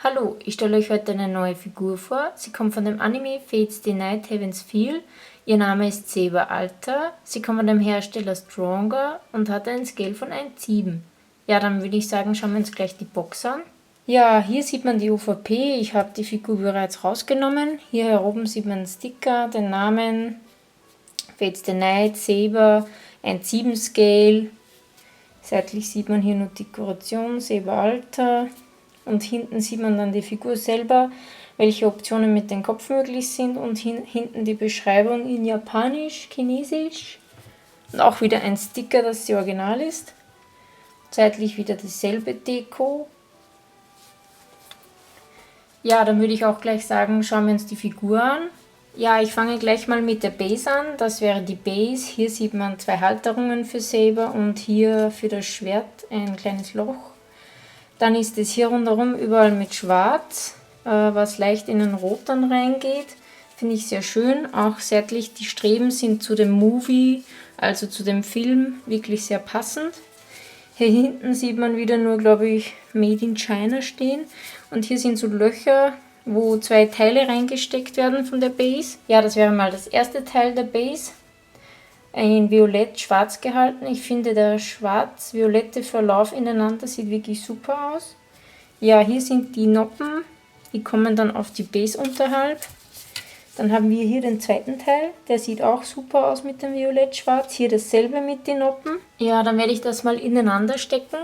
Hallo, ich stelle euch heute eine neue Figur vor. Sie kommt von dem Anime Fate Stay Night Heaven's Feel. Ihr Name ist Saber Alter. Sie kommt von dem Hersteller Stronger und hat einen Scale von 1,7. Ja, dann würde ich sagen, schauen wir uns gleich die Box an. Ja, hier sieht man die UVP. Ich habe die Figur bereits rausgenommen. Hier oben sieht man einen Sticker, den Namen Fate Stay Night, Saber, 1,7 Scale. Seitlich sieht man hier nur Dekoration, Saber Alter. Und hinten sieht man dann die Figur selber, welche Optionen mit dem Kopf möglich sind. Und hinten die Beschreibung in Japanisch, Chinesisch. Und auch wieder ein Sticker, dass sie original ist. Seitlich wieder dieselbe Deko. Ja, dann würde ich auch gleich sagen, schauen wir uns die Figur an. Ja, ich fange gleich mal mit der Base an. Das wäre die Base. Hier sieht man 2 Halterungen für Saber und hier für das Schwert ein kleines Loch. Dann ist es hier rundherum überall mit Schwarz, was leicht in den Rot dann reingeht. Finde ich sehr schön. Auch seitlich die Streben sind zu dem Movie, also zu dem Film, wirklich sehr passend. Hier hinten sieht man wieder nur, glaube ich, Made in China stehen. Und hier sind so Löcher, wo 2 Teile reingesteckt werden von der Base. Ja, das wäre mal das erste Teil der Base. In violett-schwarz gehalten. Ich finde, der schwarz-violette Verlauf ineinander sieht wirklich super aus. Ja, hier sind die Noppen, die kommen dann auf die Base unterhalb. Dann haben wir hier den zweiten Teil, der sieht auch super aus mit dem violett-schwarz. Hier dasselbe mit den Noppen. Ja, dann werde ich das mal ineinander stecken.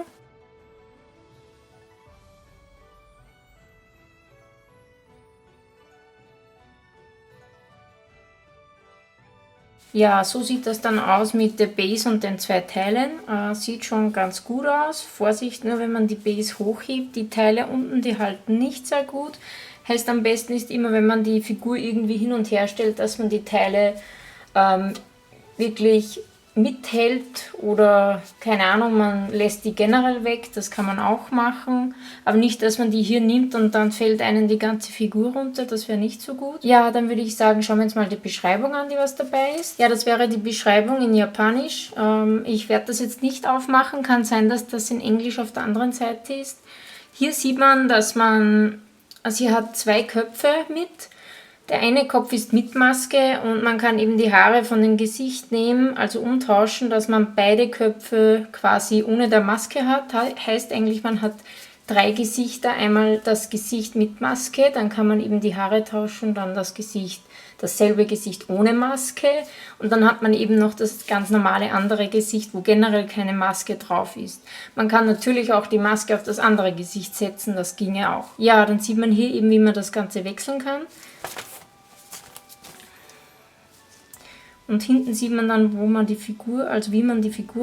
Ja, so sieht das dann aus mit der Base und den 2 Teilen. Sieht schon ganz gut aus. Vorsicht nur, wenn man die Base hochhebt. Die Teile unten, die halten nicht sehr gut. Heißt, am besten ist immer, wenn man die Figur irgendwie hin und her stellt, dass man die Teile wirklich mithält oder keine Ahnung, man lässt die generell weg, das kann man auch machen, aber nicht, dass man die hier nimmt und dann fällt einem die ganze Figur runter, das wäre nicht so gut. Ja, dann würde ich sagen, schauen wir uns mal die Beschreibung an, die was dabei ist. Ja, das wäre die Beschreibung in Japanisch. Ich werde das jetzt nicht aufmachen, kann sein, dass das in Englisch auf der anderen Seite ist. Hier sieht man, dass sie hat 2 Köpfe mit. Der eine Kopf ist mit Maske und man kann eben die Haare von dem Gesicht nehmen, also umtauschen, dass man beide Köpfe quasi ohne der Maske hat. Heißt eigentlich, man hat 3 Gesichter. Einmal das Gesicht mit Maske, dann kann man eben die Haare tauschen, dann dasselbe Gesicht ohne Maske und dann hat man eben noch das ganz normale andere Gesicht, wo generell keine Maske drauf ist. Man kann natürlich auch die Maske auf das andere Gesicht setzen, das ginge auch. Ja, dann sieht man hier eben, wie man das Ganze wechseln kann. Und hinten sieht man dann, wie man die Figur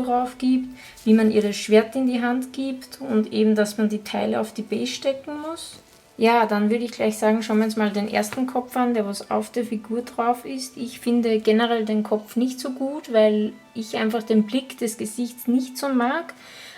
raufgibt, wie man ihr das Schwert in die Hand gibt und eben, dass man die Teile auf die Base stecken muss. Ja, dann würde ich gleich sagen, schauen wir uns mal den ersten Kopf an, der was auf der Figur drauf ist. Ich finde generell den Kopf nicht so gut, weil ich einfach den Blick des Gesichts nicht so mag.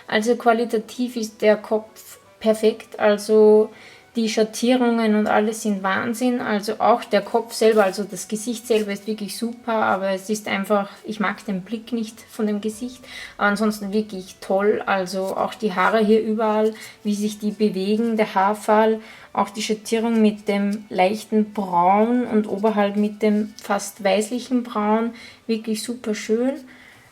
Also qualitativ ist der Kopf perfekt, also die Schattierungen und alles sind Wahnsinn, also auch der Kopf selber, also das Gesicht selber ist wirklich super, aber es ist einfach, ich mag den Blick nicht von dem Gesicht, aber ansonsten wirklich toll, also auch die Haare hier überall, wie sich die bewegen, der Haarfall, auch die Schattierung mit dem leichten Braun und oberhalb mit dem fast weißlichen Braun, wirklich super schön.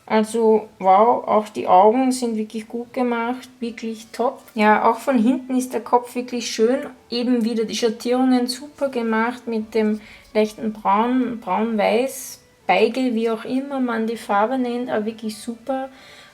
Also wow, auch die Augen sind wirklich gut gemacht, wirklich top. Ja, auch von hinten ist der Kopf wirklich schön. Eben wieder die Schattierungen super gemacht mit dem leichten Braun, Braun-Weiß, Beige, wie auch immer man die Farbe nennt, aber wirklich super.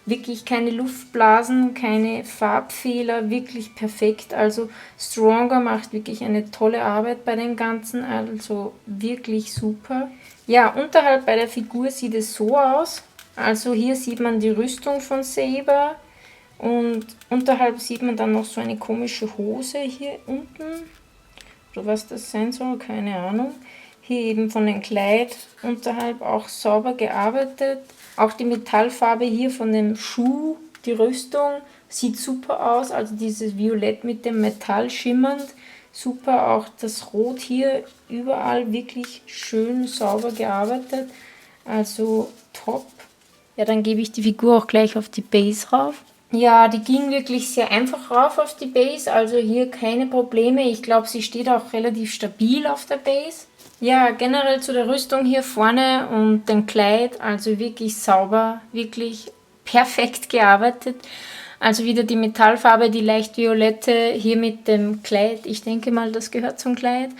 Wirklich keine Luftblasen, keine Farbfehler, wirklich perfekt. Also Stronger macht wirklich eine tolle Arbeit bei dem Ganzen, also wirklich super. Ja, unterhalb bei der Figur sieht es so aus. Also hier sieht man die Rüstung von Saber und unterhalb sieht man dann noch so eine komische Hose hier unten. Oder was das sein soll, keine Ahnung. Hier eben von dem Kleid unterhalb auch sauber gearbeitet. Auch die Metallfarbe hier von dem Schuh, die Rüstung, sieht super aus. Also dieses Violett mit dem Metall schimmernd. Super, auch das Rot hier überall wirklich schön sauber gearbeitet. Also top. Ja, dann gebe ich die Figur auch gleich auf die Base rauf. Ja, die ging wirklich sehr einfach rauf auf die Base, also hier keine Probleme. Ich glaube, sie steht auch relativ stabil auf der Base. Ja, generell zu der Rüstung hier vorne und dem Kleid, also wirklich sauber, wirklich perfekt gearbeitet. Also wieder die Metallfarbe, die leicht violette, hier mit dem Kleid. Ich denke mal, das gehört zum Kleid.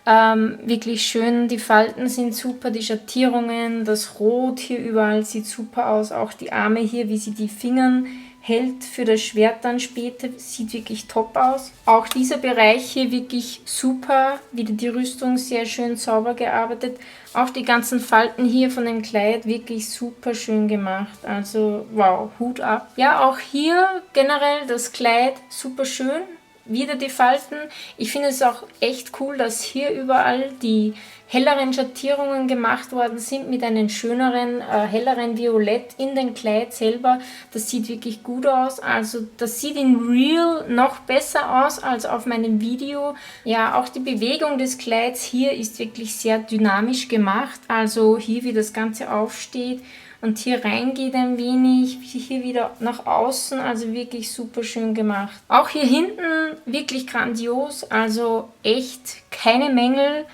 Wirklich schön, die Falten sind super, die Schattierungen, das Rot hier überall sieht super aus. Auch die Arme hier, wie sie die Fingern hält für das Schwert dann später, sieht wirklich top aus. Auch dieser Bereich hier wirklich super, wieder die Rüstung sehr schön sauber gearbeitet. Auch die ganzen Falten hier von dem Kleid wirklich super schön gemacht. Also wow, Hut ab. Ja, auch hier generell das Kleid super schön. Wieder die Falten. Ich finde es auch echt cool, dass hier überall die helleren Schattierungen gemacht worden sind mit einem schöneren, helleren Violett in den Kleid selber. Das sieht wirklich gut aus. Also das sieht in Real noch besser aus als auf meinem Video. Ja, auch die Bewegung des Kleids hier ist wirklich sehr dynamisch gemacht. Also hier, wie das Ganze aufsteht. Und hier reingeht ein wenig, hier wieder nach außen, also wirklich super schön gemacht. Auch hier hinten wirklich grandios, also echt keine Mängel,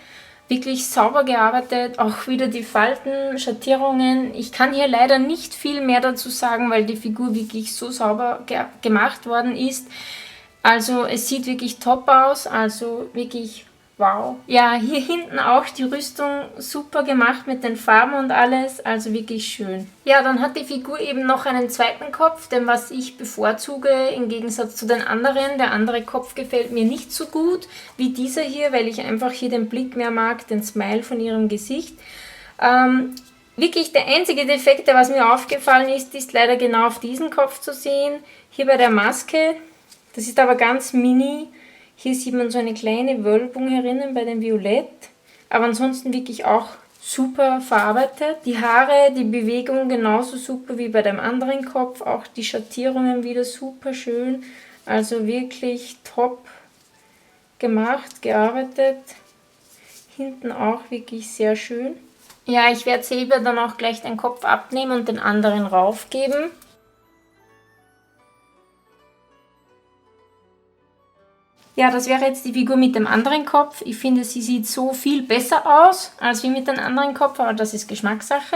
wirklich sauber gearbeitet. Auch wieder die Falten, Schattierungen. Ich kann hier leider nicht viel mehr dazu sagen, weil die Figur wirklich so sauber gemacht worden ist. Also es sieht wirklich top aus, also wirklich wow. Ja, hier hinten auch die Rüstung super gemacht mit den Farben und alles, also wirklich schön. Ja, dann hat die Figur eben noch einen zweiten Kopf, denn was ich bevorzuge im Gegensatz zu den anderen, der andere Kopf gefällt mir nicht so gut wie dieser hier, weil ich einfach hier den Blick mehr mag, den Smile von ihrem Gesicht. Wirklich der einzige Defekt, der was mir aufgefallen ist leider genau auf diesen Kopf zu sehen. Hier bei der Maske, das ist aber ganz mini. Hier sieht man so eine kleine Wölbung herinnen bei dem Violett, aber ansonsten wirklich auch super verarbeitet. Die Haare, die Bewegung genauso super wie bei dem anderen Kopf, auch die Schattierungen wieder super schön, also wirklich top gemacht, gearbeitet. Hinten auch wirklich sehr schön. Ja, ich werde selber dann auch gleich den Kopf abnehmen und den anderen raufgeben. Ja, das wäre jetzt die Figur mit dem anderen Kopf. Ich finde, sie sieht so viel besser aus, als wie mit dem anderen Kopf, aber das ist Geschmackssache.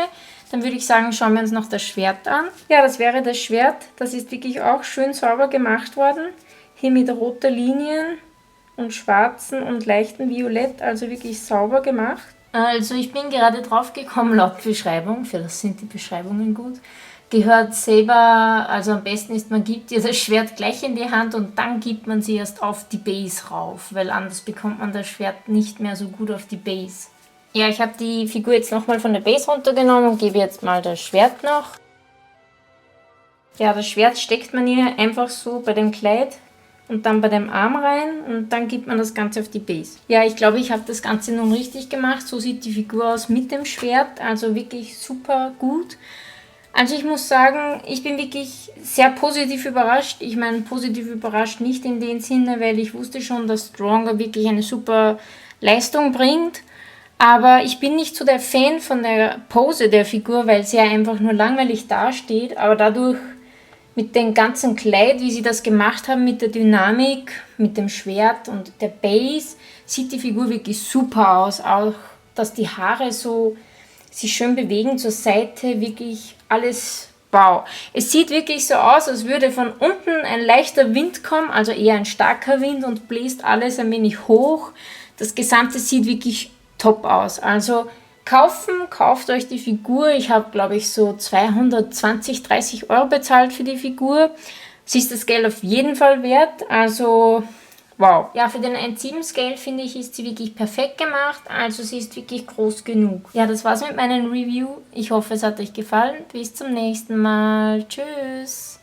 Dann würde ich sagen, schauen wir uns noch das Schwert an. Ja, das wäre das Schwert. Das ist wirklich auch schön sauber gemacht worden. Hier mit roten Linien und schwarzen und leichten Violett, also wirklich sauber gemacht. Also ich bin gerade drauf gekommen, laut Beschreibung, für das sind die Beschreibungen gut, gehört selber, also am besten ist, man gibt ihr das Schwert gleich in die Hand und dann gibt man sie erst auf die Base rauf, weil anders bekommt man das Schwert nicht mehr so gut auf die Base. Ja, ich habe die Figur jetzt nochmal von der Base runtergenommen und gebe jetzt mal das Schwert noch. Ja, das Schwert steckt man ihr einfach so bei dem Kleid und dann bei dem Arm rein und dann gibt man das Ganze auf die Base. Ja, ich glaube, ich habe das Ganze nun richtig gemacht. So sieht die Figur aus mit dem Schwert, also wirklich super gut. Also ich muss sagen, ich bin wirklich sehr positiv überrascht. Ich meine, positiv überrascht nicht in dem Sinne, weil ich wusste schon, dass Stronger wirklich eine super Leistung bringt. Aber ich bin nicht so der Fan von der Pose der Figur, weil sie ja einfach nur langweilig dasteht. Aber dadurch mit dem ganzen Kleid, wie sie das gemacht haben, mit der Dynamik, mit dem Schwert und der Base, sieht die Figur wirklich super aus. Auch, dass die Haare so sich schön bewegen zur Seite, wirklich alles wow. Es sieht wirklich so aus, als würde von unten ein leichter Wind kommen, also eher ein starker Wind und bläst alles ein wenig hoch. Das Gesamte sieht wirklich top aus. Also kauft euch die Figur. Ich habe, glaube ich, so 220, 30 Euro bezahlt für die Figur. Sie ist das Geld auf jeden Fall wert. Also wow. Ja, für den 1,7 Scale finde ich, ist sie wirklich perfekt gemacht. Also sie ist wirklich groß genug. Ja, das war's mit meinem Review. Ich hoffe, es hat euch gefallen. Bis zum nächsten Mal. Tschüss.